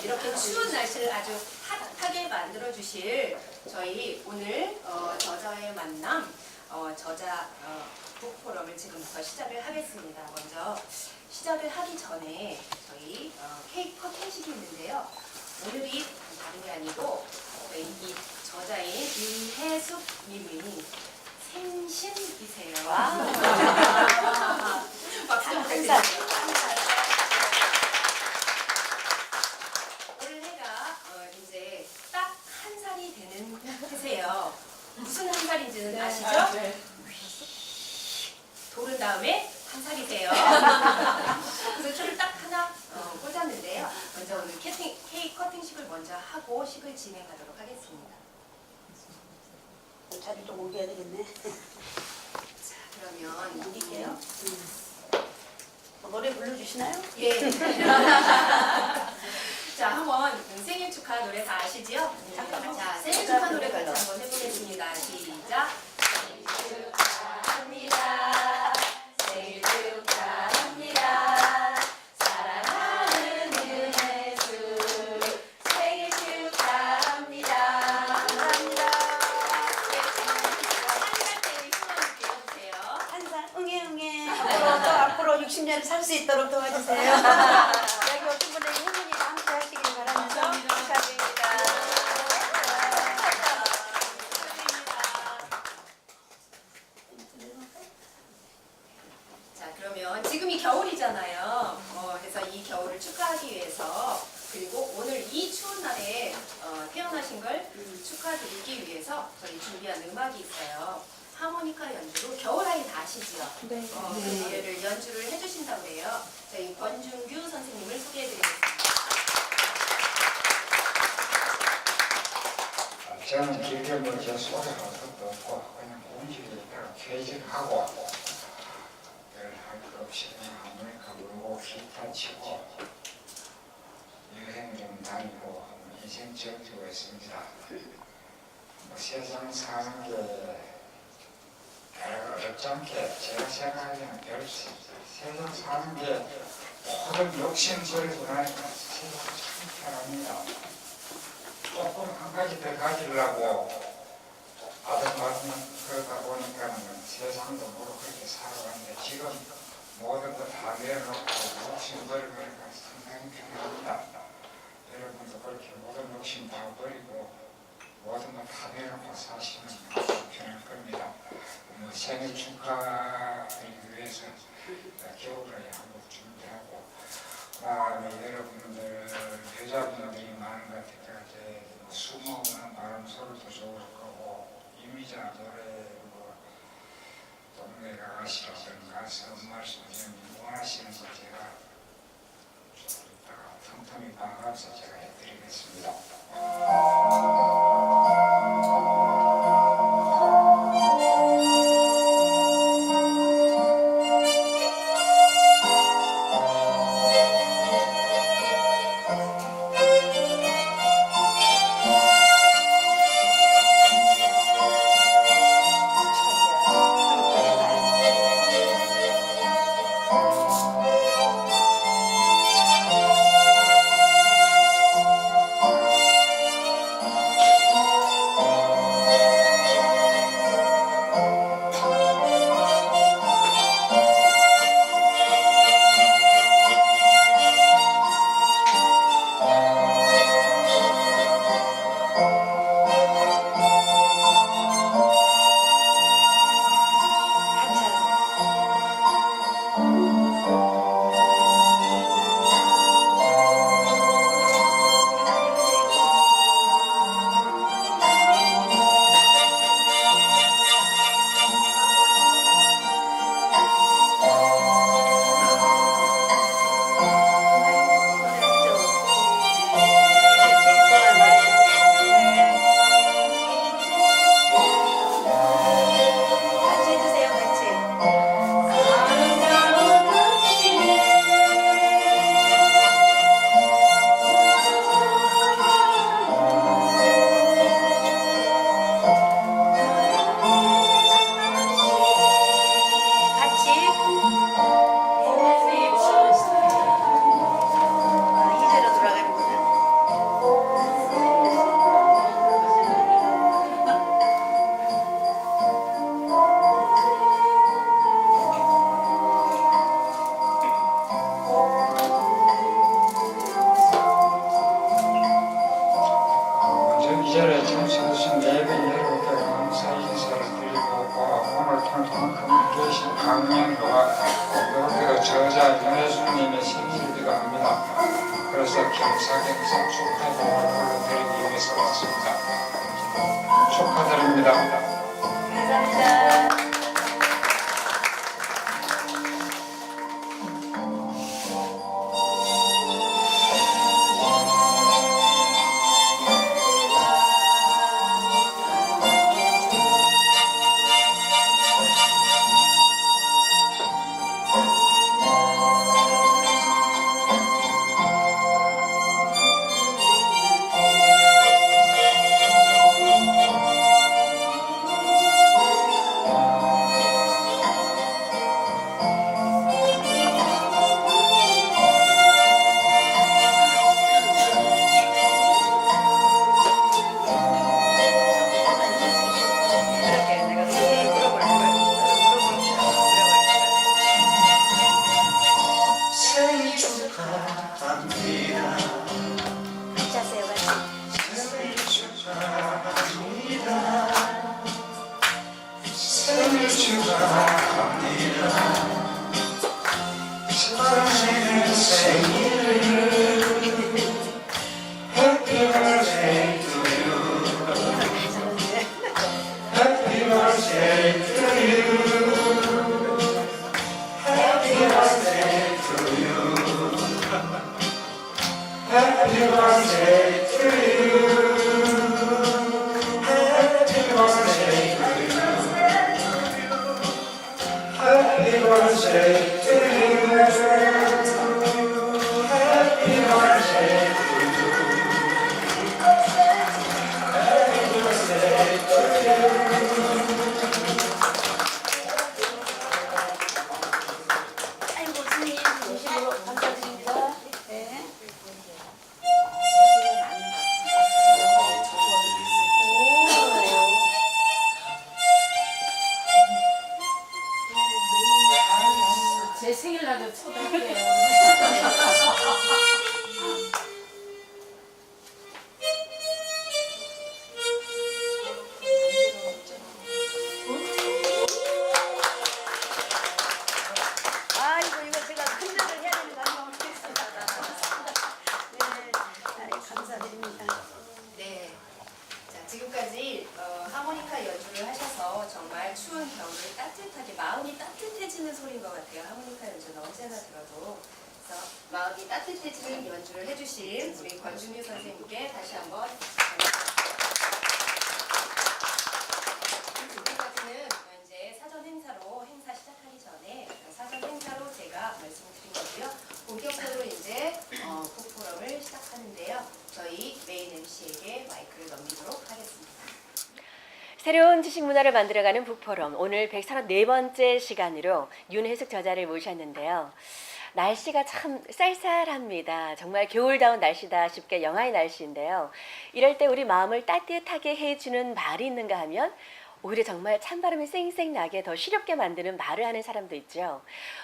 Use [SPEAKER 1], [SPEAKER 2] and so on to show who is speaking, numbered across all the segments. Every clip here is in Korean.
[SPEAKER 1] 이렇게 추운 날씨를 아주 핫하게 만들어주실 저희 오늘 저자의 만남 저자 북포럼을 지금부터 시작을 하겠습니다. 먼저 시작을 하기 전에 저희 케이크 커팅식이 있는데요. 오늘이 다른 게 아니고 저희 이 저자인 윤혜숙 님이 생신이세요. 박수 부탁드립니다. 이제 딱 한 살이 되는 해세요. 무슨 한 살인지는 아시죠? 네. 돌은 다음에 한 살이세요. 그래서 줄을 딱 하나 꽂았는데요. 먼저 오늘 케이크 커팅식을 먼저 하고 식을 진행하도록 하겠습니다.
[SPEAKER 2] 자리 좀 옮겨야 되겠네.
[SPEAKER 1] 자, 그러면 옮길게요.
[SPEAKER 2] 노래 불러주시나요?
[SPEAKER 1] 예. 자, 한번 생일 축하 노래 다 아시지요?
[SPEAKER 2] 잠깐만.
[SPEAKER 1] 자, 생일 축하 노래 같이 한번 해보겠습니다. 시작. 생일 축하합니다. 생일 축하합니다. 사랑하는 윤혜숙 생일 축하합니다. 감사합니다.
[SPEAKER 2] 한살 응애 앞으로 60년 살 수 있도록 도와주세요. 여기 오신 분들 행운이 함께 하시길 바라면서 축하드립니다.
[SPEAKER 1] 자, 그러면 지금이 겨울이잖아요. 그래서 이 겨울을 축하하기 위해서 그리고 오늘 이 추운 날에 태어나신 걸 축하드리기 위해서 저희 준비한 음악이 있어요. 하모니카 연주로 겨울아이 다 아시지요?
[SPEAKER 2] 네.
[SPEAKER 1] 그 노래를 연주를 해주신다고 해요. 저희 권준규 선생님을 소개해드리겠습니다.
[SPEAKER 3] 저는 길게 먼저 소리가 것도 없고 그냥 공식에 있다가 퇴직하고 별 할 것 없이 그냥 하모니카 불고 기타 치고 여행 좀 다니고 인생 즐기고 있습니다. 세상 사는 게 어렵지 않게 제가 생각하기에는 별 세상 사는 게 모든 욕심부리고 나니까 세상 참 편합니다. 조금 한 가지 더 가지려고 아등바등 그러다 보니까는 세상도 모르고 그렇게 살아가는데 지금 모든 거 다 내려놓고 욕심 버리니까 상당히 편합니다. 여러분도 그렇게 모든 욕심 다 버리고 모든 거 다 내려놓고 사시면 편할 겁니다. 생일 축하드리기 위해서 겨울에 한번 준비하고 여러분들 여자분들이 많은 것 같아요. 숨어오는 바람 소리도 좋을 거고 이미자 노래 동네 가시라 그런 가수 말씀 원하시는 거 제가 이따가 틈틈이 반갑서 제가 해드리겠습니다. 이 자리에 참석하신 예빈 여러분께 감사 인사를 드리고 오늘 통통큼 계신 강연과 여러분께도 저자 윤혜수님의 생일이기도 합니다. 그래서 겸사겸사 축하드림을 불러드리기 위해서 왔습니다. 축하드립니다.
[SPEAKER 2] 감사합니다. 이렇게 내가 선생님 물어볼 거예요.
[SPEAKER 4] 생일 축하합니다.
[SPEAKER 2] 같이 하세요, 같이.
[SPEAKER 4] 생일 축하합니다. 생일 축하합니다. 사랑하는 생일을 Happy birthday to you. Happy birthday to you. Happy birthday to you. Happy birthday to you. Happy birthday to you. Happy birthday to you. Happy birthday to you. Happy birthday to you.
[SPEAKER 2] 아이고, 선생님 진심으로 감사드립니다. 네.
[SPEAKER 5] 제 생일날도 초대할게요.
[SPEAKER 2] 아이고, 이거 제가 큰절을 해야 되는 거 아닌가 모르겠습니다. 네, 아이고, 감사드립니다.
[SPEAKER 1] 네. 자, 지금까지 하모니카 연주를 하셔서 정말 추운 겨울을 따뜻하게 마음이 따뜻해지는 소리인 것 같아요. 하모니카 연주는 언제나 들어도. 그래서 마음이 따뜻해지는 연주를 해주신 우리 권준규 선생님께 다시 한번 지금까지는 이제 사전 행사로 행사 시작하기 전에 사전 행사로 제가 말씀을 드린 거고요. 본격적으로 이제 북포럼을 시작하는데요. 저희 메인 MC에게 마이크를 넘기도록 하겠습니다.
[SPEAKER 6] 새로운 지식 문화를 만들어가는 북포럼, 오늘 134번째 시간으로 윤혜숙 저자를 모셨는데요. 날씨가 참 쌀쌀합니다. 정말 겨울다운 날씨다 싶게 영하의 날씨인데요. 이럴 때 우리 마음을 따뜻하게 해주는 말이 있는가 하면 오히려 정말 찬바람이 쌩쌩 나게 더 시렵게 만드는 말을 하는 사람도 있죠.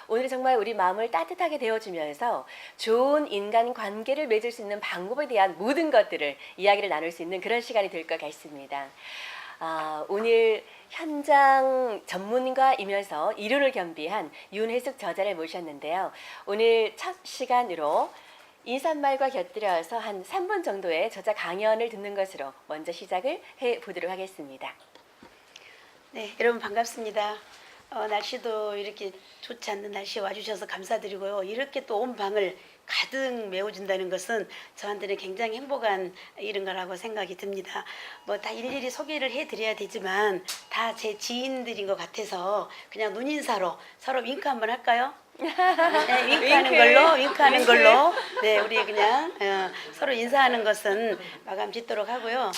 [SPEAKER 6] 오늘 정말 우리 마음을 따뜻하게 데워주면서 좋은 인간 관계를 맺을 수 있는 방법에 대한 모든 것들을 이야기를 나눌 수 있는 그런 시간이 될 것 같습니다. 오늘 현장 전문가이면서 이론을 겸비한 윤혜숙 저자를 모셨는데요. 오늘 첫 시간으로 인사말과 곁들여서 한 3분 정도의 저자 강연을 듣는 것으로 먼저 시작을 해보도록 하겠습니다.
[SPEAKER 2] 네, 여러분 반갑습니다. 날씨도 이렇게 좋지 않는 날씨에 와주셔서 감사드리고요. 이렇게 또 온 방을 가득 메워준다는 것은 저한테는 굉장히 행복한 일인 거라고 생각이 듭니다. 뭐 다 일일이 소개를 해드려야 되지만 다 제 지인들인 것 같아서 그냥 눈인사로 서로 윙크 한번 할까요? 네, 윙크하는 걸로 네, 우리 그냥 서로 인사하는 것은 마감 짓도록 하고요.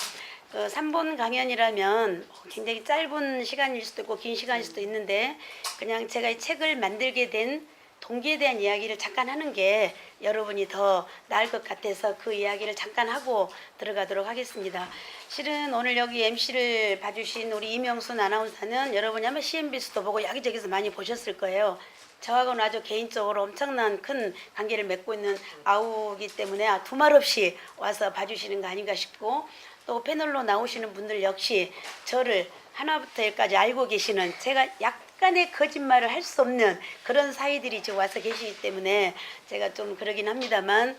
[SPEAKER 2] 3분 강연이라면 굉장히 짧은 시간일 수도 있고 긴 시간일 수도 있는데 그냥 제가 이 책을 만들게 된 동기에 대한 이야기를 잠깐 하는 게 여러분이 더 나을 것 같아서 그 이야기를 잠깐 하고 들어가도록 하겠습니다. 실은 오늘 여기 MC를 봐주신 우리 이명순 아나운서는 여러분이 아마 CNBC도 보고 여기저기서 많이 보셨을 거예요. 저하고는 아주 개인적으로 엄청난 큰 관계를 맺고 있는 아우기 때문에 두말 없이 와서 봐주시는 거 아닌가 싶고, 또 패널로 나오시는 분들 역시 저를 하나부터 열까지 알고 계시는, 제가 약간의 거짓말을 할 수 없는 그런 사이들이 지금 와서 계시기 때문에 제가 좀 그러긴 합니다만,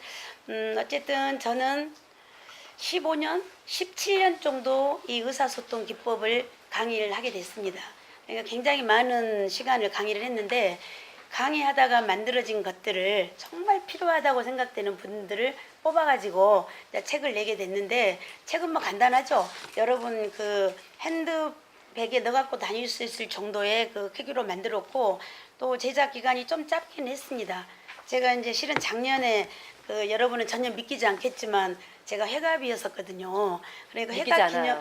[SPEAKER 2] 어쨌든 저는 15년, 17년 정도 이 의사소통 기법을 강의를 하게 됐습니다. 그러니까 굉장히 많은 시간을 강의를 했는데, 강의하다가 만들어진 것들을 정말 필요하다고 생각되는 분들을 뽑아가지고 책을 내게 됐는데, 책은 뭐 간단하죠. 여러분 그 핸드백에 넣어갖고 다닐 수 있을 정도의 그 크기로 만들었고, 또 제작 기간이 좀 짧긴 했습니다. 제가 이제 실은 작년에 여러분은 전혀 믿기지 않겠지만 제가 회갑이었었거든요. 그러니까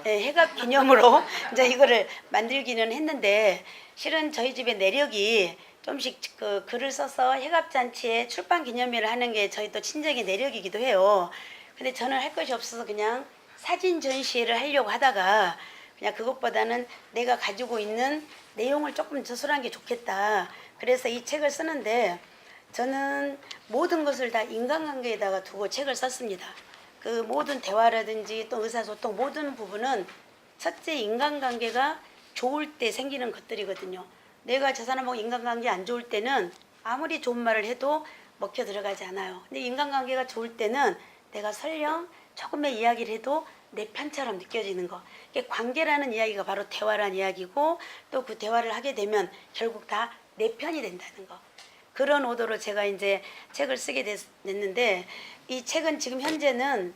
[SPEAKER 2] 회갑 기념으로 이제 이거를 만들기는 했는데, 실은 저희 집에 내력이 좀씩 글을 써서 회갑잔치에 출판 기념회를 하는 게 저희 또 친정의 내력이기도 해요. 근데 저는 할 것이 없어서 그냥 사진 전시회를 하려고 하다가, 그냥 그것보다는 내가 가지고 있는 내용을 조금 저술한 게 좋겠다. 그래서 이 책을 쓰는데, 저는 모든 것을 다 인간관계에다가 두고 책을 썼습니다. 그 모든 대화라든지 또 의사소통 모든 부분은 첫째 인간관계가 좋을 때 생기는 것들이거든요. 내가 저 사람하고 인간관계 안 좋을 때는 아무리 좋은 말을 해도 먹혀 들어가지 않아요. 근데 인간관계가 좋을 때는 내가 설령 조금의 이야기를 해도 내 편처럼 느껴지는 거. 이게 관계라는 이야기가 바로 대화라는 이야기고, 또 그 대화를 하게 되면 결국 다 내 편이 된다는 거. 그런 오도로 제가 이제 책을 쓰게 됐는데, 이 책은 지금 현재는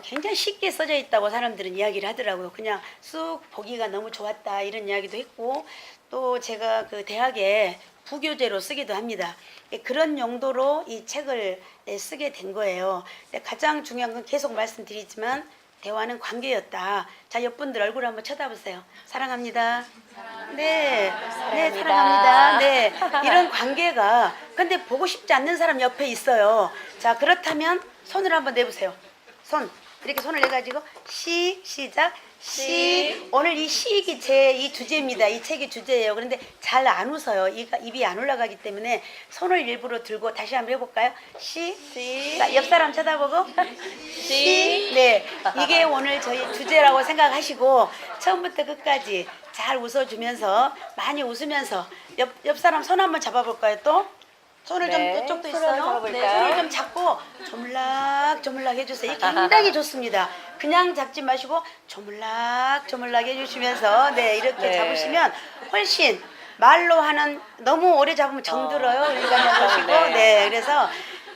[SPEAKER 2] 굉장히 쉽게 써져 있다고 사람들은 이야기를 하더라고요. 그냥 쑥 보기가 너무 좋았다 이런 이야기도 했고, 또 제가 그 대학에 부교재로 쓰기도 합니다. 그런 용도로 이 책을 쓰게 된 거예요. 근데 가장 중요한 건 계속 말씀드리지만 대화는 관계였다. 자, 옆분들 얼굴 한번 쳐다보세요. 사랑합니다. 네, 네, 사랑합니다. 네, 이런 관계가, 근데 보고 싶지 않는 사람 옆에 있어요. 자, 그렇다면 손을 한번 내보세요. 손, 이렇게 손을 내가지고 시작. 오늘 이 시익이 이 주제입니다. 이 책의 주제예요. 그런데 잘 안 웃어요. 입이 안 올라가기 때문에 손을 일부러 들고 다시 한번 해볼까요? 자, 옆 사람 쳐다보고 네, 이게 오늘 저희 주제라고 생각하시고 처음부터 끝까지 잘 웃어주면서, 많이 웃으면서, 옆 사람 손 한번 잡아볼까요? 또 손을 좀,
[SPEAKER 6] 네,
[SPEAKER 2] 이쪽도
[SPEAKER 6] 손을
[SPEAKER 2] 있어요.
[SPEAKER 6] 잡아볼까요?
[SPEAKER 2] 네, 손을 좀 잡고 조물락 해주세요. 이게 굉장히 좋습니다. 그냥 잡지 마시고 조물락 해주시면서, 네, 이렇게
[SPEAKER 6] 네.
[SPEAKER 2] 잡으시면 훨씬, 말로 하는 너무 오래 잡으면 정들어요. 그러니까 보시고,
[SPEAKER 6] 네.
[SPEAKER 2] 네, 그래서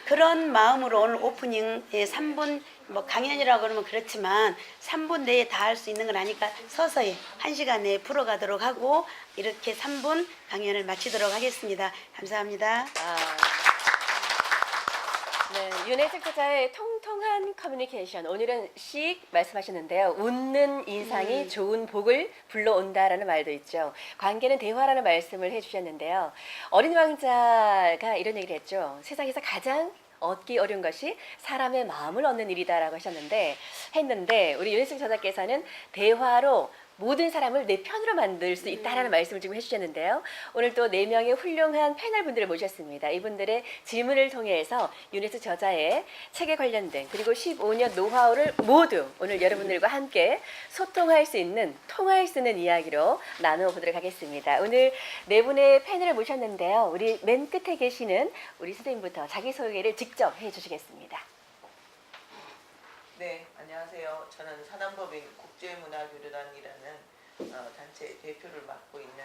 [SPEAKER 2] 그런 마음으로 오늘 오프닝 3분 뭐 강연이라고 그러면 그렇지만 3분 내에 다 할 수 있는 건 아니까 서서히 1시간 내에 풀어가도록 하고, 이렇게 3분 강연을 마치도록 하겠습니다. 감사합니다.
[SPEAKER 6] 네, 윤혜숙 저자의 통통한 커뮤니케이션. 오늘은 말씀하셨는데요. 웃는 인상이 좋은 복을 불러온다라는 말도 있죠. 관계는 대화라는 말씀을 해주셨는데요. 어린 왕자가 이런 얘기를 했죠. 세상에서 가장 얻기 어려운 것이 사람의 마음을 얻는 일이다라고 했는데 우리 윤혜숙 저자께서는 대화로 모든 사람을 내 편으로 만들 수 있다라는 말씀을 지금 해주셨는데요. 오늘 또 4명의 훌륭한 패널 분들을 모셨습니다. 이분들의 질문을 통해서 윤혜숙 저자의 책에 관련된, 그리고 15년 노하우를 모두 오늘 여러분들과 함께 소통할 수 있는, 통할 수 있는 이야기로 나누어 보도록 하겠습니다. 오늘 4분의 패널을 모셨는데요. 우리 맨 끝에 계시는 우리 선생님부터 자기소개를 직접 해주시겠습니다.
[SPEAKER 7] 네, 안녕하세요. 저는 사단법인 국제문화교류단이라는 단체 대표를 맡고 있는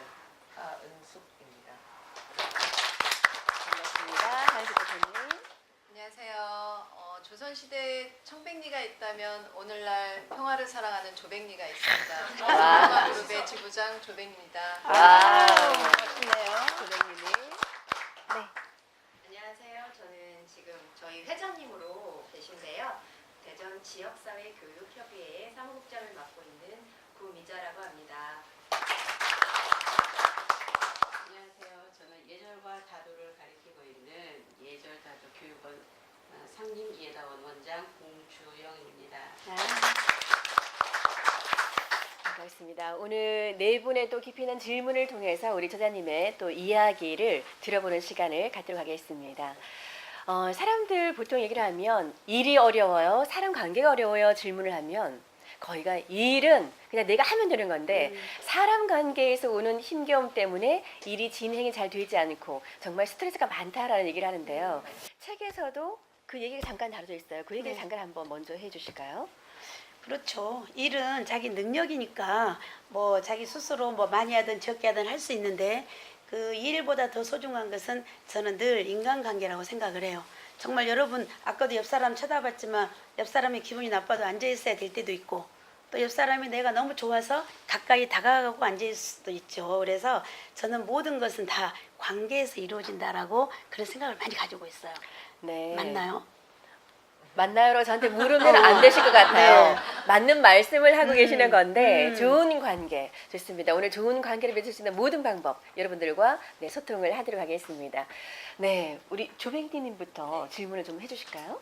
[SPEAKER 7] 하은숙입니다.
[SPEAKER 6] 반갑습니다. 하은숙 대표님.
[SPEAKER 8] 안녕하세요. 조선시대에 청백리가 있다면 오늘날 평화를 사랑하는 조백리가 있습니다. 평화그룹의 지부장 조백리입니다.
[SPEAKER 2] 멋있네요.
[SPEAKER 6] 조백님이. 네.
[SPEAKER 1] 안녕하세요. 저는 지금 저희 회장님으로 계신데요. 대전 지역사회교육협의회의 사무국장을 맡고 있는 구미자라고 합니다.
[SPEAKER 9] 안녕하세요. 저는 예절과 다도를 가리키고 있는 예절다도교육원 상림예다원 원장 공주영입니다.
[SPEAKER 6] 그렇습니다. 오늘 네 분의 또 깊이 있는 질문을 통해서 우리 저자님의 또 이야기를 들어보는 시간을 갖도록 하겠습니다. 사람들 보통 얘기를 하면 일이 어려워요, 사람 관계가 어려워요 질문을 하면 거의가 일은 그냥 내가 하면 되는 건데 사람 관계에서 오는 힘겨움 때문에 일이 진행이 잘 되지 않고 정말 스트레스가 많다라는 얘기를 하는데요. 책에서도 그 얘기가 잠깐 다뤄져 있어요. 그 얘기를
[SPEAKER 2] 네.
[SPEAKER 6] 잠깐 한번 먼저 해주실까요?
[SPEAKER 2] 그렇죠. 일은 자기 능력이니까 뭐 자기 스스로 뭐 많이 하든 적게 하든 할 수 있는데 그 일보다 더 소중한 것은 저는 늘 인간관계라고 생각을 해요. 정말 여러분 아까도 옆 사람 쳐다봤지만 옆 사람이 기분이 나빠도 앉아 있어야 될 때도 있고 또 옆 사람이 내가 너무 좋아서 가까이 다가가고 앉아 있을 수도 있죠. 그래서 저는 모든 것은 다 관계에서 이루어진다라고 그런 생각을 많이 가지고 있어요.
[SPEAKER 6] 네.
[SPEAKER 2] 맞나요?
[SPEAKER 6] 맞나요로 저한테 물으면 안 되실 것 같아요.
[SPEAKER 2] 네.
[SPEAKER 6] 맞는 말씀을 하고 계시는 건데
[SPEAKER 2] 음.
[SPEAKER 6] 좋은 관계 좋습니다. 오늘 좋은 관계를 맺을 수 있는 모든 방법 여러분들과 네, 소통을 하도록 하겠습니다. 네, 우리 조백디님부터 질문을 좀 해주실까요?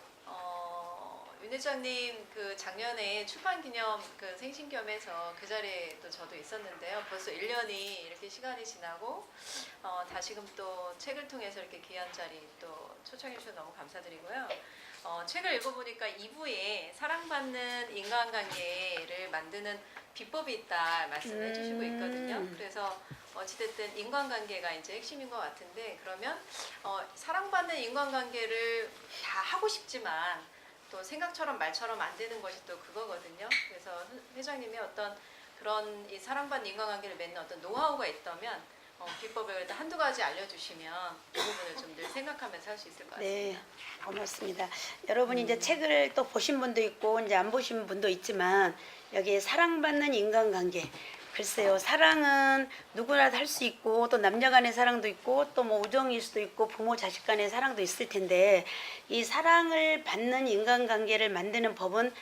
[SPEAKER 8] 윤 회장님 그 작년에 출판 기념 그 생신겸에서 그 자리에 또 저도 있었는데요. 벌써 1년이 이렇게 시간이 지나고 다시금 또 책을 통해서 이렇게 귀한 자리 또 초청해 주셔서 너무 감사드리고요. 책을 읽어보니까 2부에 사랑받는 인간관계를 만드는 비법이 있다 말씀을 해주시고 있거든요. 그래서 어찌됐든 인간관계가 이제 핵심인 것 같은데 그러면 사랑받는 인간관계를 다 하고 싶지만 또 생각처럼 말처럼 안 되는 것이 또 그거거든요. 그래서 회장님이 어떤 그런 이 사랑받는 인간관계를 맺는 어떤 노하우가 있다면 비법을 그래도 한두 가지 알려주시면 그 부분을 좀 늘 생각하면서 할 수 있을 것 같습니다.
[SPEAKER 2] 네, 고맙습니다. 여러분이 이제 책을 또 보신 분도 있고 이제 안 보신 분도 있지만 여기 사랑받는 인간관계. 글쎄요, 사랑은 누구나 할 수 있고 또 남녀 간의 사랑도 있고 또 뭐 우정일 수도 있고 부모 자식 간의 사랑도 있을 텐데 이 사랑을 받는 인간관계를 만드는 법은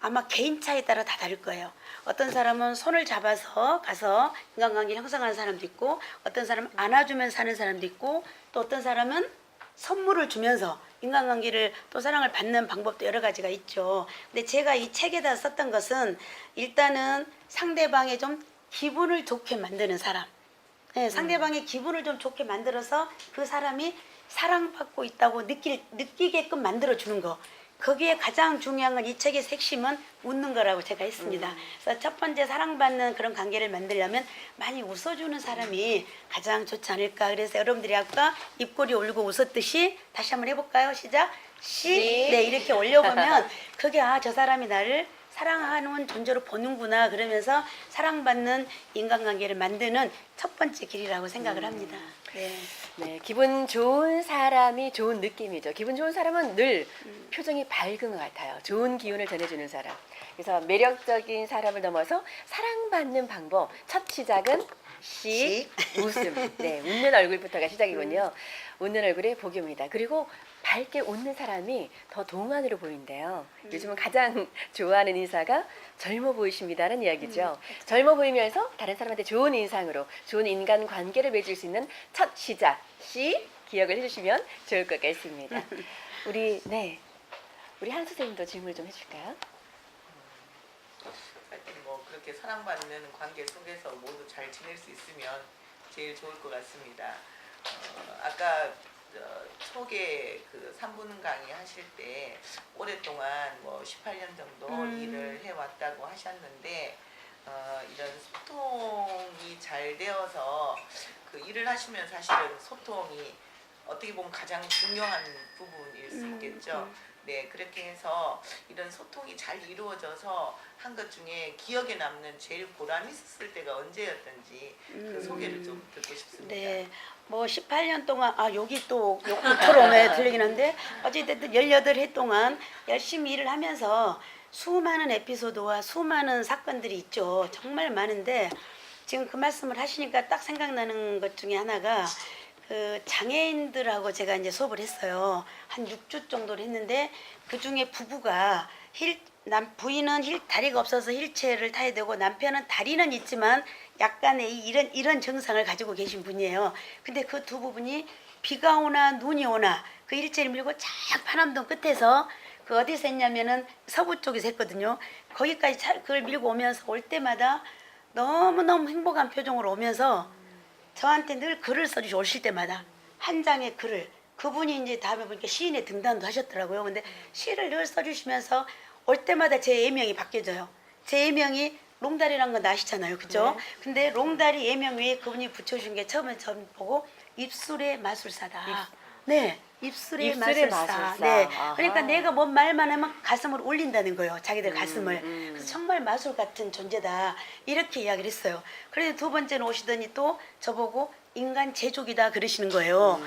[SPEAKER 2] 아마 개인차에 따라 다 다를 거예요. 어떤 사람은 손을 잡아서 가서 인간관계를 형성하는 사람도 있고 어떤 사람은 안아주면서 사는 사람도 있고 또 어떤 사람은 선물을 주면서 인간관계를 또 사랑을 받는 방법도 여러 가지가 있죠. 근데 제가 이 책에다 썼던 것은 일단은 상대방의 좀 기분을 좋게 만드는 사람. 네, 상대방의 기분을 좀 좋게 만들어서 그 사람이 사랑받고 있다고 느끼게끔 만들어주는 거. 거기에 가장 중요한 건 이 책의 핵심은 웃는 거라고 제가 했습니다. 그래서 첫 번째 사랑받는 그런 관계를 만들려면 많이 웃어주는 사람이 가장 좋지 않을까. 그래서 여러분들이 아까 입꼬리 올리고 웃었듯이 다시 한번 해볼까요? 시작. 네, 이렇게 올려보면 그게 저 사람이 나를 사랑하는 존재로 보는구나 그러면서 사랑받는 인간관계를 만드는 첫 번째 길이라고 생각을 합니다. 네.
[SPEAKER 6] 네, 기분 좋은 사람이 좋은 느낌이죠. 기분 좋은 사람은 늘 표정이 밝은 것 같아요. 좋은 기운을 전해주는 사람. 그래서 매력적인 사람을 넘어서 사랑받는 방법. 첫 시작은 웃음. 네, 웃는 얼굴부터가 시작이군요. 웃는 얼굴의 복입니다. 그리고 밝게 웃는 사람이 더 동안으로 보인대요. 요즘은 가장 좋아하는 인사가 젊어 보이십니다는 이야기죠. 젊어 보이면서 다른 사람한테 좋은 인상으로 좋은 인간 관계를 맺을 수 있는 첫 시작 기억을 해주시면 좋을 것 같습니다. 우리 한 선생님도 질문을 좀 해줄까요?
[SPEAKER 7] 하여튼 뭐 그렇게 사랑받는 관계 속에서 모두 잘 지낼 수 있으면 제일 좋을 것 같습니다. 아까 초계 그 3분 강의 하실 때 오랫동안 뭐 18년 정도 일을 해왔다고 하셨는데 이런 소통이 잘 되어서 그 일을 하시면 사실은 소통이 어떻게 보면 가장 중요한 부분일 수 있겠죠. 네, 그렇게 해서 이런 소통이 잘 이루어져서 한 것 중에 기억에 남는 제일 보람 있었을 때가 언제였던지 그 소개를 좀 듣고 싶습니다.
[SPEAKER 2] 네. 뭐 18년 동안 여기 또 프로그램에 들리긴 한데 어찌됐든 18해 동안 열심히 일을 하면서 수많은 에피소드와 수많은 사건들이 있죠. 정말 많은데 지금 그 말씀을 하시니까 딱 생각나는 것 중에 하나가 그 장애인들하고 제가 이제 수업을 했어요. 한 6주 정도를 했는데 그 중에 부부가 부인은 다리가 없어서 휠체어를 타야 되고 남편은 다리는 있지만 약간의 이런 증상을 가지고 계신 분이에요. 근데 그 두 부분이 비가 오나 눈이 오나 그 휠체어를 밀고 쫙 파남동 끝에서 그 어디서 했냐면은 서부 쪽에서 했거든요. 거기까지 그걸 밀고 오면서 올 때마다 너무너무 행복한 표정으로 오면서 저한테 늘 글을 써주시 오실 때마다 한 장의 글을 그분이 이제 다음에 보니까 시인의 등단도 하셨더라고요. 근데 시를 늘 써주시면서 올 때마다 제 예명이 바뀌어져요. 제 예명이 롱다리라는 건 아시잖아요. 그죠? 근데 롱다리 예명 외에 그분이 붙여주신 게 처음에 전 보고 입술의 마술사다. 네. 입술의
[SPEAKER 6] 입술의
[SPEAKER 2] 마술사.
[SPEAKER 6] 마술사.
[SPEAKER 2] 네.
[SPEAKER 6] 아하.
[SPEAKER 2] 그러니까 내가 뭔 말만 하면 가슴을 울린다는 거예요. 자기들 가슴을. 그래서 정말 마술 같은 존재다. 이렇게 이야기를 했어요. 그래서 두 번째는 오시더니 또 저보고 인간 제족이다 그러시는 거예요.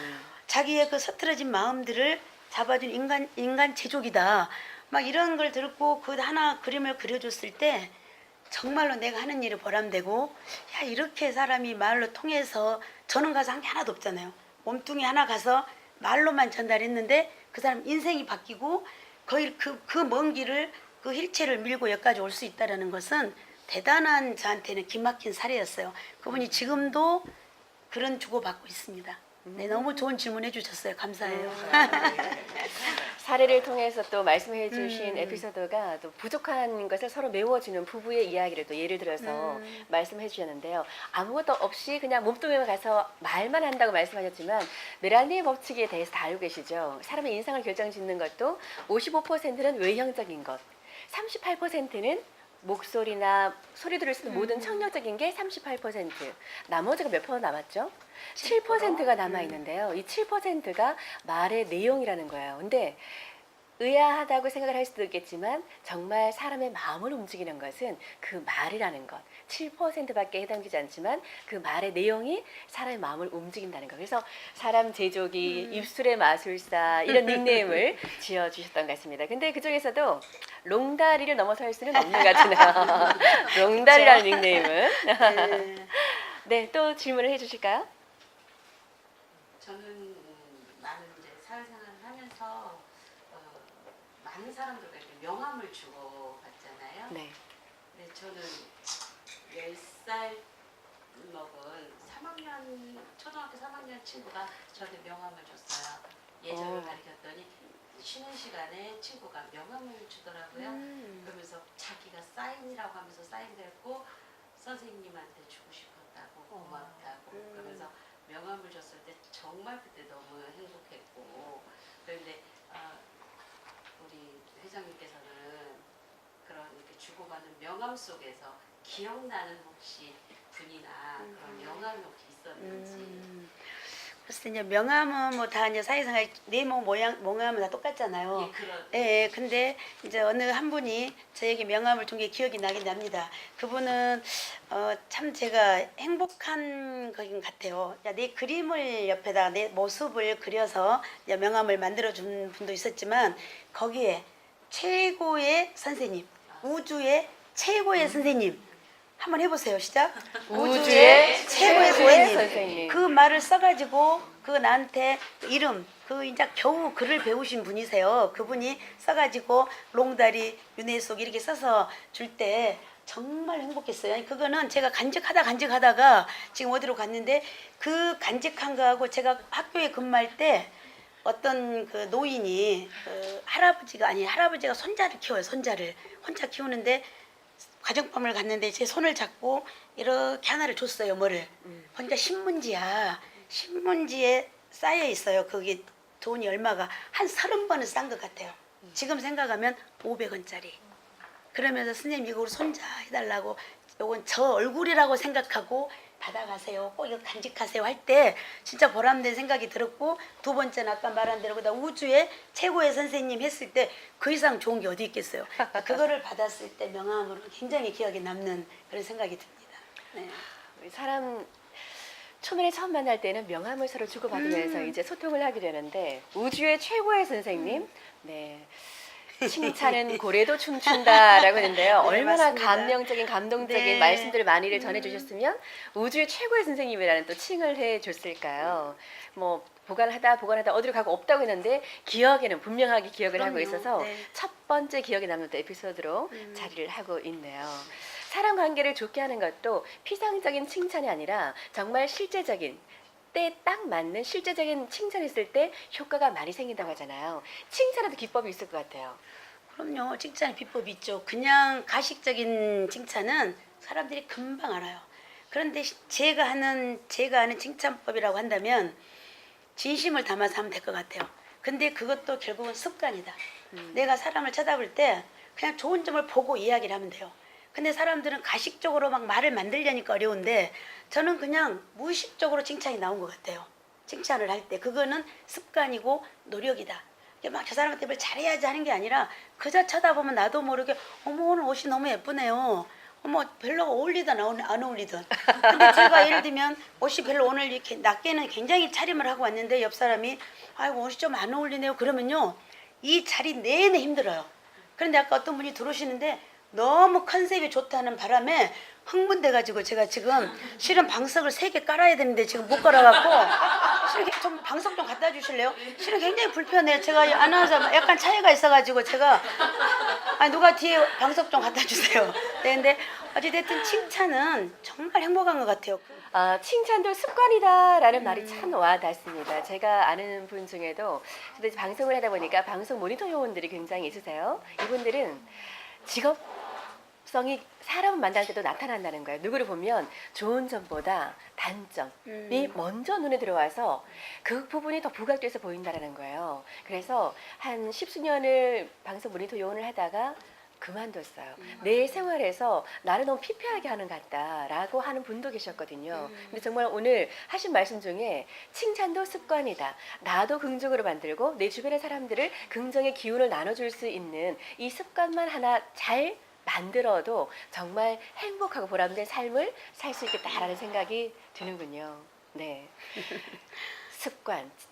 [SPEAKER 2] 자기의 그 서투러진 마음들을 잡아준 인간 제족이다. 막 이런 걸 듣고 그 하나 그림을 그려줬을 때 정말로 내가 하는 일이 보람되고 야 이렇게 사람이 말로 통해서 저는 가서 한 게 하나도 없잖아요. 몸뚱이 하나 가서 말로만 전달했는데 그 사람 인생이 바뀌고 거의 그 먼 길을 그 힐체를 밀고 여기까지 올 수 있다는 것은 대단한 저한테는 기막힌 사례였어요. 그분이 지금도 그런 주고받고 있습니다. 네, 너무 좋은 질문 해주셨어요. 감사해요.
[SPEAKER 6] 사례를 통해서 또 말씀해 주신 에피소드가 또 부족한 것을 서로 메워주는 부부의 이야기를 또 예를 들어서 말씀해 주셨는데요. 아무것도 없이 그냥 몸뚱이만 가서 말만 한다고 말씀하셨지만 메라니의 법칙에 대해서 다 알고 계시죠? 사람의 인상을 결정짓는 것도 55%는 외형적인 것, 38%는 목소리나 소리 들을 수 있는 모든 청력적인 게 38%. 나머지가 몇 퍼센트 남았죠? 7%가 남아 있는데요. 이 7%가 말의 내용이라는 거예요. 근데 의아하다고 생각을 할 수도 있겠지만 정말 사람의 마음을 움직이는 것은 그 말이라는 것. 7%밖에 해당되지 않지만 그 말의 내용이 사람의 마음을 움직인다는 것. 그래서 사람 제조기, 입술의 마술사 이런 닉네임을 지어주셨던 것 같습니다. 근데 그중에서도 롱다리를 넘어설 수는 없는 것 같으네요. 롱다리라는 닉네임은.
[SPEAKER 2] 네.
[SPEAKER 6] 네, 또 질문을 해주실까요?
[SPEAKER 9] 저는 많은 이제 사회생활을 하면서 많은 사람들과 이렇게 명함을 주고 받잖아요.
[SPEAKER 6] 네.
[SPEAKER 9] 근데 저는 10살 먹은 3학년 초등학교 3학년 친구가 저한테 명함을 줬어요. 예절을 가르쳤더니 쉬는 시간에 친구가 명함을 주더라고요. 그러면서 자기가 사인이라고 하면서 사인도 했고 선생님한테 주고 싶었다고 고맙다고 그러면서 명함을 줬을 때 정말 그때 너무 행복했고 그런데 우리 회장님께서는 그런 이렇게 주고받는 명함 속에서 기억나는 혹시 분이나 그런 명함이 혹시 있었는지.
[SPEAKER 2] 그래서 이제 명함은 뭐 다 이제 사회생활 네모 모양 명함은 다 똑같잖아요. 예, 근데 이제 어느 한 분이 저에게 명함을 준 게 기억이 나긴 납니다. 그분은 참 제가 행복한 거긴 같아요. 야, 내 그림을 옆에다 내 모습을 그려서 이제 명함을 만들어 준 분도 있었지만 거기에 최고의 선생님, 우주의 최고의 선생님. 한번 해보세요. 시작.
[SPEAKER 6] 우주의
[SPEAKER 2] 최고의
[SPEAKER 6] 선생님.
[SPEAKER 2] 선생님. 그 말을 써가지고 그 나한테 이름 그 이제 겨우 글을 배우신 분이세요. 그분이 써가지고 롱다리 윤회 속 이렇게 써서 줄 때 정말 행복했어요. 아니, 그거는 제가 간직하다가 지금 어디로 갔는데 그 간직한 거하고 제가 학교에 근무할 때 어떤 그 노인이 할아버지가 손자를 키워요. 손자를 혼자 키우는데 가정법을 갔는데 제 손을 잡고 이렇게 하나를 줬어요. 뭐를 보니까 신문지야. 신문지에 쌓여 있어요. 거기 돈이 얼마가 한 30번은 싼 것 같아요. 지금 생각하면 500원짜리. 그러면서 선생님 이거 우리 손자 해달라고 요건 저 얼굴이라고 생각하고 받아가세요. 꼭 이거 간직하세요 할 때 진짜 보람된 생각이 들었고 두 번째는 아까 말한 대로 그다 우주의 최고의 선생님 했을 때 그 이상 좋은 게 어디 있겠어요. 그거를 받았을 때 명함으로 굉장히 기억에 남는 그런 생각이 듭니다. 네.
[SPEAKER 6] 사람 초면에 처음 만날 때는 명함을 서로 주고받으면서 이제 소통을 하게 되는데 우주의 최고의 선생님, 네. 칭찬은 고래도 춤춘다라고 했는데요.
[SPEAKER 2] 네,
[SPEAKER 6] 얼마나
[SPEAKER 2] 맞습니다.
[SPEAKER 6] 감명적인 감동적인
[SPEAKER 2] 네.
[SPEAKER 6] 말씀들을 많이를 전해주셨으면 우주의 최고의 선생님이라는 또 칭을 해줬을까요? 뭐 보관하다 어디로 가고 없다고 했는데 기억에는 분명하게 기억을 하고
[SPEAKER 2] 그럼요.
[SPEAKER 6] 있어서
[SPEAKER 2] 네.
[SPEAKER 6] 첫 번째 기억에 남는 또 에피소드로 자리를 하고 있네요. 사람 관계를 좋게 하는 것도 피상적인 칭찬이 아니라 정말 실제적인 때 딱 맞는 실제적인 칭찬했을 때 효과가 많이 생긴다고 하잖아요. 칭찬에도 기법이 있을 것 같아요.
[SPEAKER 2] 그럼요. 칭찬의 비법이 있죠. 그냥 가식적인 칭찬은 사람들이 금방 알아요. 그런데 제가 아는 칭찬법이라고 한다면 진심을 담아서 하면 될 것 같아요. 근데 그것도 결국은 습관이다. 내가 사람을 쳐다볼 때 그냥 좋은 점을 보고 이야기를 하면 돼요. 근데 사람들은 가식적으로 막 말을 만들려니까 어려운데 저는 그냥 무의식적으로 칭찬이 나온 것 같아요. 칭찬을 할 때 그거는 습관이고 노력이다. 막 저 사람한테 뭘 잘해야지 하는 게 아니라 그저 쳐다보면 나도 모르게 어머 오늘 옷이 너무 예쁘네요. 어머 별로 어울리든 안 어울리든. 근데 제가 예를 들면 옷이 별로 오늘 이렇게 낮게는 굉장히 차림을 하고 왔는데 옆 사람이 아이고 옷이 좀 안 어울리네요. 그러면요 이 자리 내내 힘들어요. 그런데 아까 어떤 분이 들어오시는데 너무 컨셉이 좋다는 바람에 흥분돼가지고 제가 지금 실은 방석을 3개 깔아야 되는데 지금 못 깔아갖고 실은 좀 방석 좀 갖다 주실래요? 실은 굉장히 불편해요. 제가 아나운서 약간 차이가 있어가지고 제가 누가 뒤에 방석 좀 갖다 주세요. 네, 근데 어찌됐든 칭찬은 정말 행복한 것 같아요.
[SPEAKER 6] 칭찬도 습관이다라는 말이 참 와닿습니다. 제가 아는 분 중에도 저도 이제 방송을 하다 보니까 방송 모니터 요원들이 굉장히 있으세요. 이분들은 직업성이 사람을 만날 때도 나타난다는 거예요. 누구를 보면 좋은 점보다 단점이 먼저 눈에 들어와서 그 부분이 더 부각돼서 보인다는 거예요. 그래서 한 10수년을 방송 모니터 요원을 하다가 그만뒀어요. 내 생활에서 나를 너무 피폐하게 하는 것 같다라고 하는 분도 계셨거든요. 근데 정말 오늘 하신 말씀 중에 칭찬도 습관이다. 나도 긍정으로 만들고 내 주변의 사람들을 긍정의 기운을 나눠줄 수 있는 이 습관만 하나 잘 만들어도 정말 행복하고 보람된 삶을 살 수 있겠다라는 생각이 드는군요. 네.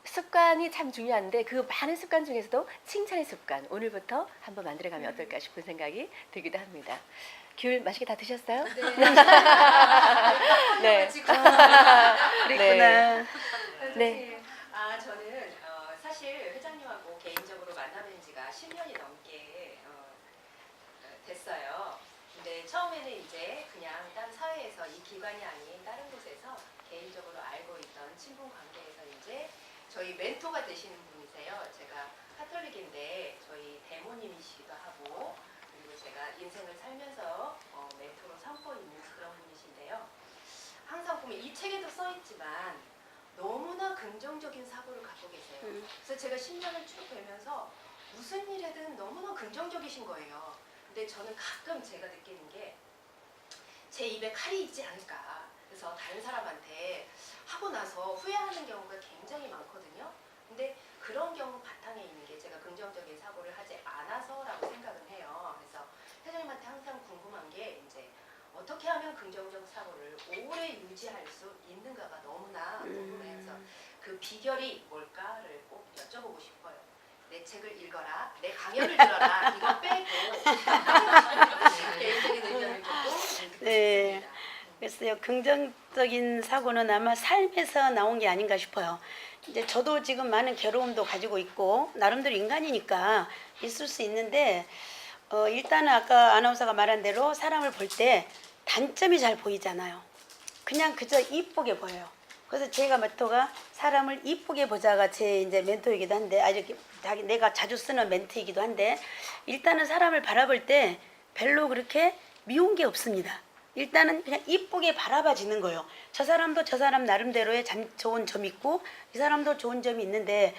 [SPEAKER 6] 습관이 참 중요한데 그 많은 습관 중에서도 칭찬의 습관 오늘부터 한번 만들어가면 어떨까 싶은 생각이 들기도 합니다. 귤 맛있게 다 드셨어요? 네.
[SPEAKER 2] 그랬구나.
[SPEAKER 6] 네.
[SPEAKER 1] 저는 사실 회장님하고 개인적으로 만나뵌 지가 10년이 넘게 됐어요. 근데 처음에는 이제 그냥 딴 사회에서 이 기관이 아닌 다른 곳에서 개인적으로 알고 있던 친분 관계에서 이제 저희 멘토가 되시는 분이세요. 제가 카톨릭인데 저희 대모님이시기도 하고 그리고 제가 인생을 살면서 멘토로 삼고 있는 그런 분이신데요. 항상 보면 이 책에도 써 있지만 너무나 긍정적인 사고를 갖고 계세요. 그래서 제가 10년을 쭉 뵈면서 무슨 일에든 너무나 긍정적이신 거예요. 근데 저는 가끔 제가 느끼는 게 제 입에 칼이 있지 않을까. 그래서 다른 사람한테 하고 나서 후회하는 경우가 굉장히 많거든요. 근데 그런 경우 바탕에 있는 게 제가 긍정적인 사고를 하지 않아서라고 생각은 해요. 그래서 회장님한테 항상 궁금한 게 이제 어떻게 하면 긍정적 사고를 오래 유지할 수 있는가가 너무나 궁금해요. 그래서 그 비결이 뭘까를 꼭 여쭤보고 싶어요. 내 책을 읽어라, 내 강연을 들어라, 이거 빼고 개인적인 의견을 듣고
[SPEAKER 2] 네. 글쎄요, 긍정적인 사고는 아마 삶에서 나온 게 아닌가 싶어요. 이제 저도 지금 많은 괴로움도 가지고 있고 나름대로 인간이니까 있을 수 있는데 일단은 아까 아나운서가 말한 대로 사람을 볼 때 단점이 잘 보이잖아요. 그냥 그저 이쁘게 보여요. 그래서 제가 모토가 사람을 이쁘게 보자가 제 이제 멘토이기도 한데 내가 자주 쓰는 멘트이기도 한데 일단은 사람을 바라볼 때 별로 그렇게 미운 게 없습니다. 일단은 그냥 이쁘게 바라봐지는 거예요. 저 사람도 저 사람 나름대로의 좋은 점이 있고 이 사람도 좋은 점이 있는데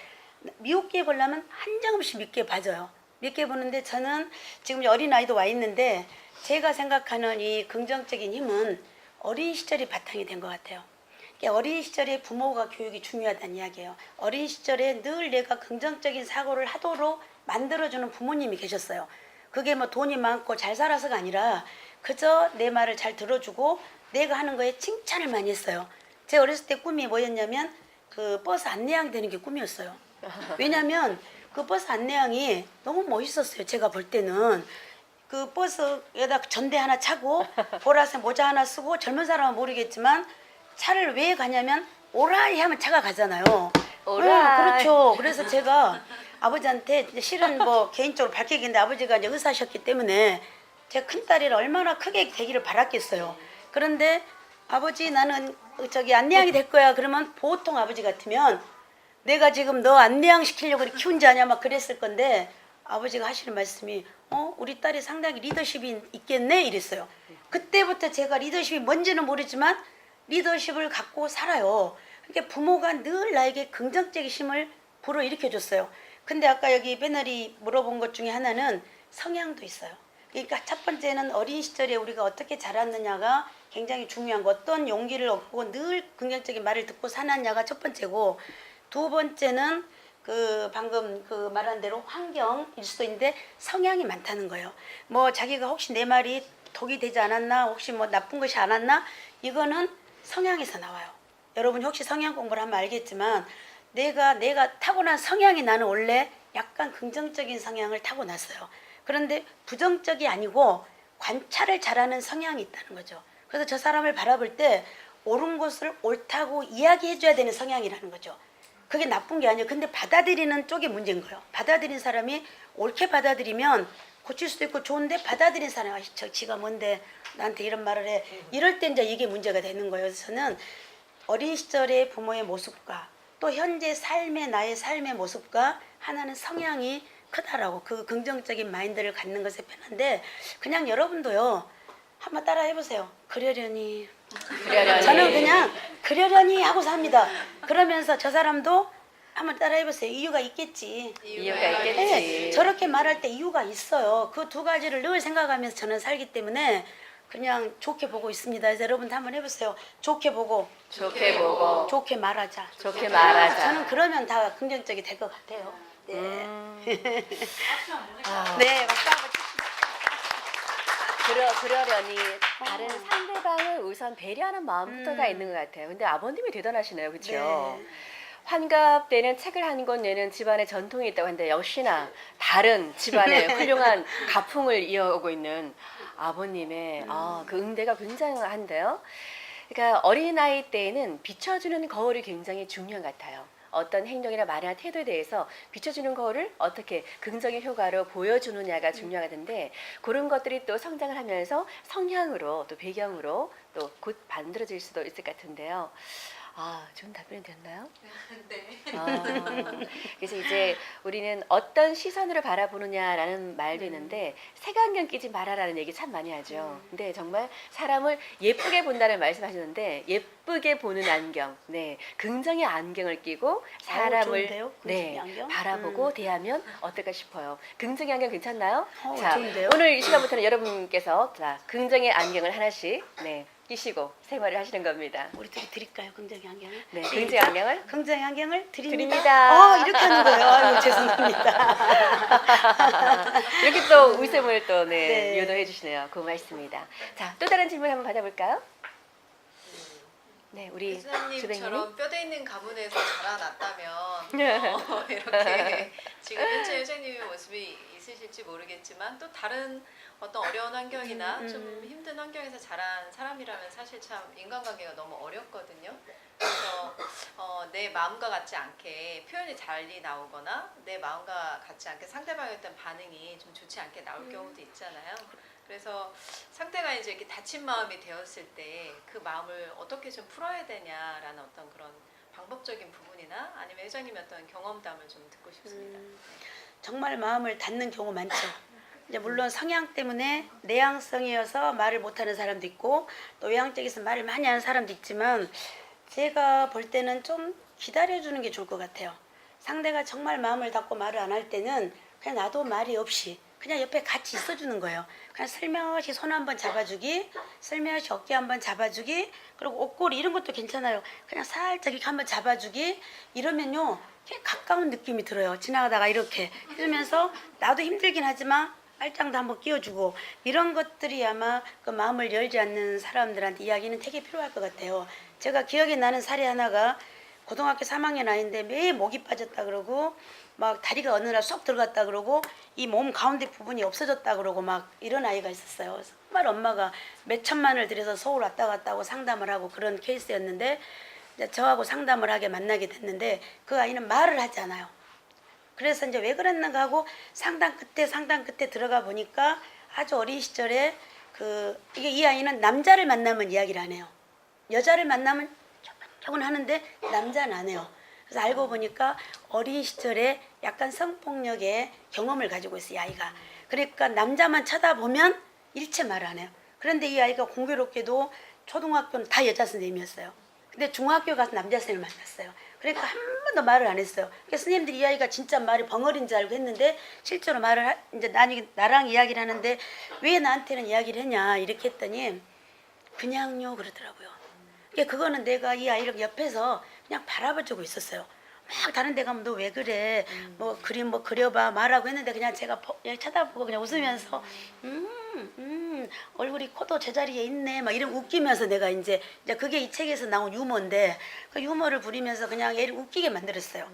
[SPEAKER 2] 미웃게 보려면 한정없이 밉게 봐져요. 밉게 보는데 저는 지금 어린아이도 와 있는데 제가 생각하는 이 긍정적인 힘은 어린 시절이 바탕이 된 것 같아요. 어린 시절에 부모가 교육이 중요하다는 이야기예요. 어린 시절에 늘 내가 긍정적인 사고를 하도록 만들어주는 부모님이 계셨어요. 그게 뭐 돈이 많고 잘 살아서가 아니라 그저 내 말을 잘 들어주고 내가 하는 거에 칭찬을 많이 했어요. 제 어렸을 때 꿈이 뭐였냐면 그 버스 안내양 되는 게 꿈이었어요. 왜냐면 그 버스 안내양이 너무 멋있었어요. 제가 볼 때는 그 버스에다 전대 하나 차고 보라색 모자 하나 쓰고 젊은 사람은 모르겠지만 차를 왜 가냐면 오라이 하면 차가 가잖아요.
[SPEAKER 6] 오라이.
[SPEAKER 2] 그렇죠. 그래서 제가 아버지한테 실은 뭐 개인적으로 밝히겠는데 아버지가 이제 의사셨기 때문에 제 큰딸이 얼마나 크게 되기를 바랐겠어요. 그런데 아버지 나는 저기 안내양이 될 거야. 그러면 보통 아버지 같으면 내가 지금 너 안내양 시키려고 키운 지 아냐 막 그랬을 건데 아버지가 하시는 말씀이 우리 딸이 상당히 리더십이 있겠네 이랬어요. 그때부터 제가 리더십이 뭔지는 모르지만 리더십을 갖고 살아요. 그러니까 부모가 늘 나에게 긍정적인 힘을 불어일으켜 줬어요. 근데 아까 여기 패널이 물어본 것 중에 하나는 성향도 있어요. 그러니까 첫 번째는 어린 시절에 우리가 어떻게 자랐느냐가 굉장히 중요한 거, 어떤 용기를 얻고 늘 긍정적인 말을 듣고 살았냐가 첫 번째고, 두 번째는 그 방금 그 말한 대로 환경일 수도 있는데 성향이 많다는 거예요. 뭐 자기가 혹시 내 말이 독이 되지 않았나, 혹시 뭐 나쁜 것이 않았나, 이거는 성향에서 나와요. 여러분이 혹시 성향 공부를 하면 알겠지만 내가 타고난 성향이, 나는 원래 약간 긍정적인 성향을 타고났어요. 그런데 부정적이 아니고 관찰을 잘하는 성향이 있다는 거죠. 그래서 저 사람을 바라볼 때 옳은 것을 옳다고 이야기해 줘야 되는 성향이라는 거죠. 그게 나쁜 게 아니에요. 근데 받아들이는 쪽이 문제인 거예요. 받아들인 사람이 옳게 받아들이면 고칠 수도 있고 좋은데, 받아들인 사람이 지가 뭔데 나한테 이런 말을 해, 이럴 때 이제 이게 문제가 되는 거예요. 그래서 저는 어린 시절의 부모의 모습과 또 현재 나의 삶의 모습과 하나는 성향이 크다라고, 그 긍정적인 마인드를 갖는 것에 편한데, 그냥 여러분도요 한번 따라 해보세요. 그러려니. 저는 그냥 그러려니 하고 삽니다. 그러면서 저 사람도 한번 따라 해보세요. 이유가 있겠지.
[SPEAKER 6] 이유가 있겠지.
[SPEAKER 2] 네, 저렇게 말할 때 이유가 있어요. 그 두 가지를 늘 생각하면서 저는 살기 때문에 그냥 좋게 보고 있습니다. 그래서 여러분도 한번 해보세요. 좋게 보고
[SPEAKER 6] 좋게 보고
[SPEAKER 2] 좋게 말하자.
[SPEAKER 6] 좋게 말하자.
[SPEAKER 2] 저는 그러면 다 긍정적이 될 것 같아요. 네.
[SPEAKER 6] 아,
[SPEAKER 2] 네, 박수 한번
[SPEAKER 6] 그러려니 다른 상대방을 우선 배려하는 마음부터가 있는 것 같아요. 근데 아버님이 대단하시네요, 그렇죠?
[SPEAKER 2] 네.
[SPEAKER 6] 환갑 때는 책을 한 권 내는 집안의 전통이 있다고 하는데, 역시나 다른 집안의 훌륭한 가풍을 이어오고 있는 아버님의 그 응대가 굉장한데요. 그러니까 어린아이 때에는 비춰주는 거울이 굉장히 중요한 것 같아요. 어떤 행동이나 말이나 태도에 대해서 비춰주는 거울을 어떻게 긍정의 효과로 보여주느냐가 중요하던데, 그런 것들이 또 성장을 하면서 성향으로 또 배경으로 또 곧 만들어질 수도 있을 것 같은데요. 좋은 답변이 됐나요?
[SPEAKER 8] 네.
[SPEAKER 6] 그래서 이제 우리는 어떤 시선으로 바라보느냐라는 말도 있는데, 색안경 끼지 말아라는 얘기 참 많이 하죠. 근데 정말 사람을 예쁘게 본다는 말씀하셨는데, 예쁘게 보는 안경, 네, 긍정의 안경을 끼고 사람을
[SPEAKER 2] 좋은데요? 긍정의 안경?
[SPEAKER 6] 바라보고 대하면 어떨까 싶어요. 긍정의 안경 괜찮나요? 자,
[SPEAKER 2] 좋은데요?
[SPEAKER 6] 오늘 이 시간부터는 여러분께서 긍정의 안경을 하나씩 끼시고 생활을 하시는 겁니다.
[SPEAKER 2] 우리 둘이 드릴까요? 긍정의 안경을?
[SPEAKER 6] 네,
[SPEAKER 2] 시작.
[SPEAKER 6] 긍정의 안경을
[SPEAKER 2] 긍정의 안경을 드립니다.
[SPEAKER 6] 드립니다.
[SPEAKER 2] 이렇게 하는 거예요. 아이고, 죄송합니다.
[SPEAKER 6] 이렇게 또 웃음을 또
[SPEAKER 2] 네.
[SPEAKER 6] 유도해 주시네요. 고맙습니다. 자, 또 다른 질문 한번 받아볼까요? 네, 우리 주뱅이님.
[SPEAKER 8] 교수님처럼 뼈대 있는 가문에서 자라났다면 이렇게 지금 현재 회장님의 모습이 있으실지 모르겠지만, 또 다른 어떤 어려운 환경이나 좀 힘든 환경에서 자란 사람이라면 사실 참 인간관계가 너무 어렵거든요. 그래서 내 마음과 같지 않게 표현이 잘 나오거나 내 마음과 같지 않게 상대방의 어떤 반응이 좀 좋지 않게 나올 경우도 있잖아요. 그래서 상대가 이제 이렇게 다친 마음이 되었을 때 그 마음을 어떻게 좀 풀어야 되냐라는 어떤 그런 방법적인 부분이나 아니면 회장님의 어떤 경험담을 좀 듣고 싶습니다.
[SPEAKER 2] 정말 마음을 닫는 경우 많죠. 이제 물론 성향 때문에 내향성이어서 말을 못하는 사람도 있고, 또 외향적에서 말을 많이 하는 사람도 있지만, 제가 볼 때는 좀 기다려주는 게 좋을 것 같아요. 상대가 정말 마음을 닫고 말을 안 할 때는 그냥 나도 말이 없이 그냥 옆에 같이 있어주는 거예요. 그냥 슬며시 손 한번 잡아주기, 슬며시 어깨 한번 잡아주기, 그리고 옷걸이 이런 것도 괜찮아요. 그냥 살짝 이렇게 한번 잡아주기, 이러면요 그냥 가까운 느낌이 들어요. 지나가다가 이렇게 해주면서 나도 힘들긴 하지만 깔짱도 한번 끼워주고, 이런 것들이 아마 그 마음을 열지 않는 사람들한테 이야기는 되게 필요할 것 같아요. 제가 기억에 나는 사례 하나가, 고등학교 3학년 아이인데 매일 목이 빠졌다 그러고, 막 다리가 어느 날 쏙 들어갔다 그러고, 이 몸 가운데 부분이 없어졌다 그러고 막 이런 아이가 있었어요. 그래서 정말 엄마가 몇 천만을 들여서 서울 왔다 갔다 하고 상담을 하고 그런 케이스였는데, 이제 저하고 상담을 하게 만나게 됐는데, 그 아이는 말을 하지 않아요. 그래서 이제 왜 그랬는가 하고 상담 끝에 들어가 보니까, 아주 어린 시절에 이 아이는 남자를 만나면 이야기를 안 해요. 여자를 만나면 조금 하는데 남자는 안 해요. 그래서 알고 보니까 어린 시절에 약간 성폭력의 경험을 가지고 있어요, 이 아이가. 그러니까 남자만 쳐다보면 일체 말을 안 해요. 그런데 이 아이가 공교롭게도 초등학교는 다 여자 선생님이었어요. 근데 중학교 가서 남자 선생님을 만났어요. 그러니까 한 번도 말을 안 했어요. 그러니까 선생님들이 이 아이가 진짜 말이 벙어리인 줄 알고 했는데 실제로 이제 나랑 이야기를 하는데 왜 나한테는 이야기를 했냐 이렇게 했더니 그냥요 그러더라고요. 그러니까 그거는 내가 이 아이를 옆에서 그냥 바라봐주고 있었어요. 막 다른 데 가면 너 왜 그래 뭐 그림 뭐 그려봐 말하고 했는데 그냥 제가 쳐다보고 그냥 웃으면서 얼굴이 코도 제자리에 있네 막 이런 웃기면서 내가 이제 그게 이 책에서 나온 유머인데 그 유머를 부리면서 그냥 얘를 웃기게 만들었어요.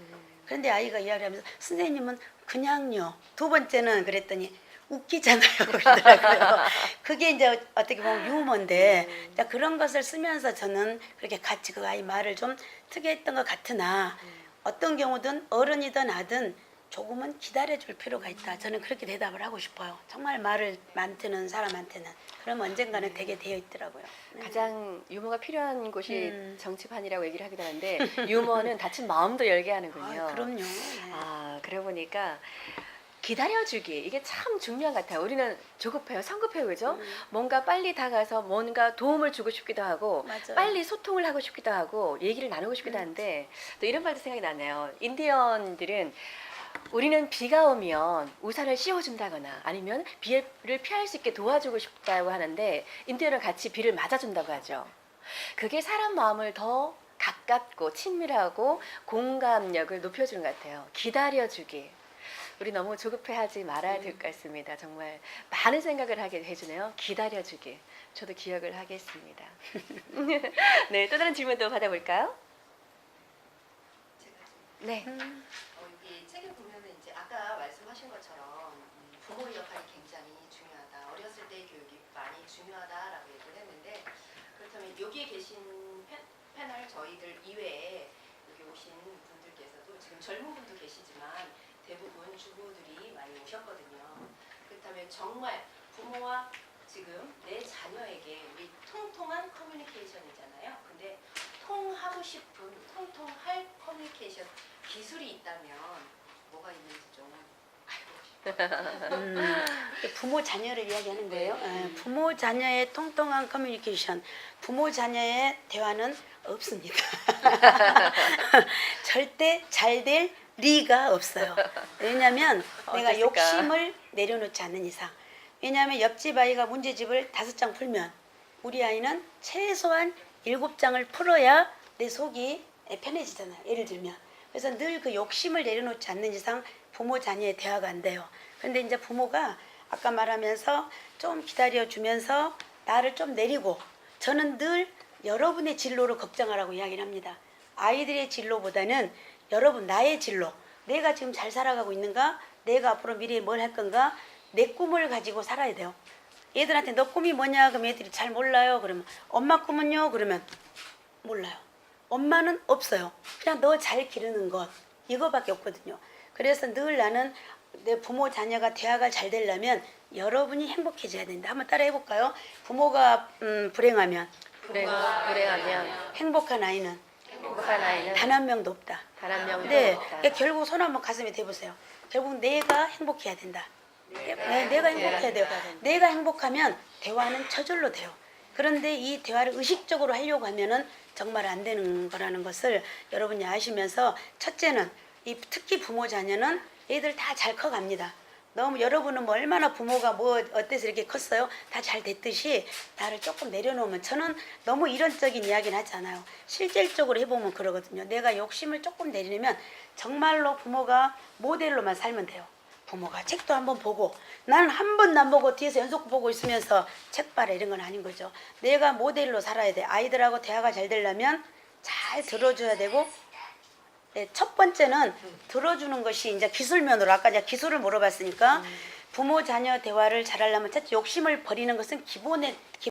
[SPEAKER 2] 그런데 아이가 이야기를 하면서 선생님은 그냥요. 두 번째는 그랬더니 웃기잖아요 그러더라고요. 그게 이제 어떻게 보면 유머인데 이제 그런 것을 쓰면서 저는 그렇게 같이 그 아이 말을 좀 트게 했던 것 같으나 어떤 경우든 어른이든 아든 조금은 기다려줄 필요가 있다. 저는 그렇게 대답을 하고 싶어요. 정말 말을 많드는 사람한테는. 그럼 언젠가는 되게 되어 있더라고요.
[SPEAKER 6] 가장 유머가 필요한 곳이 정치판이라고 얘기를 하기도 하는데 유머는 다친 마음도 열게 하는군요.
[SPEAKER 2] 그럼요. 네.
[SPEAKER 6] 아, 그러고 보니까 기다려주기 이게 참 중요한 것 같아요. 우리는 조급해요, 성급해요, 그죠? 뭔가 빨리 다가서 뭔가 도움을 주고 싶기도 하고
[SPEAKER 2] 맞아요.
[SPEAKER 6] 빨리 소통을 하고 싶기도 하고 얘기를 나누고 싶기도 한데 또 이런 말도 생각이 나네요. 인디언들은 우리는 비가 오면 우산을 씌워준다거나 아니면 비를 피할 수 있게 도와주고 싶다고 하는데 인디언은 같이 비를 맞아준다고 하죠. 그게 사람 마음을 더 가깝고 친밀하고 공감력을 높여주는 것 같아요. 기다려주기. 우리 너무 조급해하지 말아야 될 것 같습니다. 정말 많은 생각을 하게 해주네요. 기다려주기. 저도 기억을 하겠습니다. 네, 또 다른 질문도 받아볼까요? 네.
[SPEAKER 1] 여기 책에 보면은 이제 아까 말씀하신 것처럼 부모의 역할이 굉장히 중요하다. 어렸을 때 교육이 많이 중요하다라고 얘기를 했는데 그렇다면 여기에 계신 패널 저희들 이외에 여기 오신 분들께서도 지금 젊은 분도 계시지만 대부분 주부들이 많이 오셨거든요. 그렇다면 정말 부모와 지금 내 자녀에게 우리 통통한 커뮤니케이션이잖아요. 근데 통하고 싶은 통통할 커뮤니케이션 기술이 있다면 뭐가 있는지 좀 알고 싶어요.
[SPEAKER 2] 부모 자녀를 이야기하는 거예요. 부모 자녀의 통통한 커뮤니케이션, 부모 자녀의 대화는 없습니다. 절대 잘 될 리가 없어요. 왜냐하면 내가
[SPEAKER 6] 어땠을까?
[SPEAKER 2] 욕심을 내려놓지 않는 이상. 왜냐하면 옆집 아이가 문제집을 5장 풀면 우리 아이는 최소한 7장을 풀어야 내 속이 편해지잖아요. 예를 들면. 그래서 늘 그 욕심을 내려놓지 않는 이상 부모 자녀의 대화가 안 돼요. 그런데 이제 부모가 아까 말하면서 좀 기다려주면서 나를 좀 내리고 저는 늘 여러분의 진로를 걱정하라고 이야기를 합니다. 아이들의 진로보다는 여러분 나의 진로, 내가 지금 잘 살아가고 있는가, 내가 앞으로 미래에 뭘 할 건가, 내 꿈을 가지고 살아야 돼요. 얘들한테 너 꿈이 뭐냐 그러면 애들이 잘 몰라요. 그러면 엄마 꿈은요? 그러면 몰라요. 엄마는 없어요. 그냥 너 잘 기르는 것 이거밖에 없거든요. 그래서 늘 나는 내 부모 자녀가 대화가 잘 되려면 여러분이 행복해져야 된다. 한번 따라 해볼까요? 부모가 불행하면
[SPEAKER 6] 불행하면
[SPEAKER 2] 행복한 아이는
[SPEAKER 6] 행복한 아이는
[SPEAKER 2] 단 한 명도 없다.
[SPEAKER 6] 단 한 명도
[SPEAKER 2] 네,
[SPEAKER 6] 없다.
[SPEAKER 2] 그러니까 결국 손 한번 가슴에 대보세요. 결국 내가 행복해야 된다. 내가 행복해야 돼요. 내가 행복하면 대화는 저절로 돼요. 그런데 이 대화를 의식적으로 하려고 하면은 정말 안 되는 거라는 것을 여러분이 아시면서 첫째는 특히 부모 자녀는 애들 다 잘 커갑니다. 너무 여러분은 뭐 얼마나 부모가 뭐 어때서 이렇게 컸어요? 다 잘 됐듯이 나를 조금 내려놓으면 저는 너무 이론적인 이야기는 하지 않아요. 실질적으로 해보면 그러거든요. 내가 욕심을 조금 내리면 정말로 부모가 모델로만 살면 돼요. 부모가 책도 한번 보고 나는 한 번도 안 보고 뒤에서 연속 보고 있으면서 책 봐라 이런 건 아닌 거죠. 내가 모델로 살아야 돼. 아이들하고 대화가 잘 되려면 잘 들어줘야 되고 네, 첫 번째는 들어주는 것이 이제 기술면으로 아까 제가 기술을 물어봤으니까 부모 자녀 대화를 잘하려면 첫째 욕심을 버리는 것은 기본의